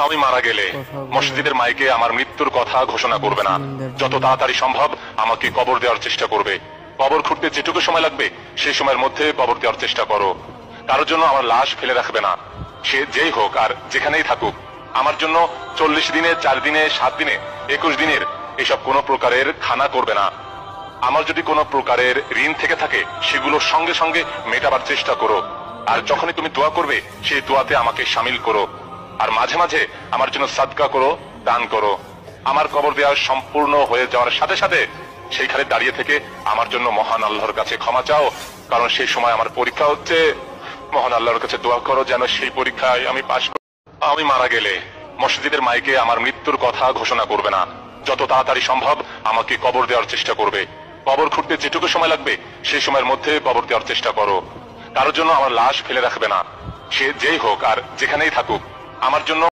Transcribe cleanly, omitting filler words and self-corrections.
আমি মারা গেলে মসজিদের মাইকে আমার মৃত্যুর কথা ঘোষণা করবে না, যত তাড়াতাড়ি সম্ভব আমাকে কবর দেওয়ার চেষ্টা করবে। কবর খুঁড়তে যেটুকু সময় লাগবে সেই সময়ের মধ্যে কবর দেওয়ার চেষ্টা করো। কারোর জন্য আমার লাশ ফেলে রাখবে না, সে যেই হোক আর যেখানেই থাকুক। আমার জন্য 40 দিনে, 4 দিনে, 7 দিনে, 21 দিনের এসব কোনো প্রকারের খানা করবে না। আমার যদি কোনো প্রকারের ঋণ থেকে থাকে সেগুলো সঙ্গে সঙ্গে মেটাবার চেষ্টা করো। আর যখনই তুমি দোয়া করবে সেই দোয়াতে আমাকে শামিল করো। আর মাঝে মাঝে আমার জন্য সাদকা করো, দান করো। আমার কবর দেওয়া সম্পূর্ণ হয়ে যাওয়ার সাথে সাথে সেইখানে দাঁড়িয়ে থেকে আমার জন্য মহান আল্লাহর কাছে ক্ষমা চাও, কারণ সেই সময় আমার পরীক্ষা হচ্ছে। মহান আল্লাহর কাছে দোয়া করো যেন সেই পরীক্ষায় আমি পাশ করি। আমি মারা গেলে মসজিদের মাইকে আমার মৃত্যুর কথা ঘোষণা করবে না, যত তাড়াতাড়ি সম্ভব আমাকে কবর দেওয়ার চেষ্টা করবে। কবর খুঁড়তে যেটুকু সময় লাগবে সেই সময়ের মধ্যে কবর দেওয়ার চেষ্টা করো। কারোর জন্য আমার লাশ ফেলে রাখবে না, সে যেই হোক আর যেখানেই থাকুক। আমার জন্য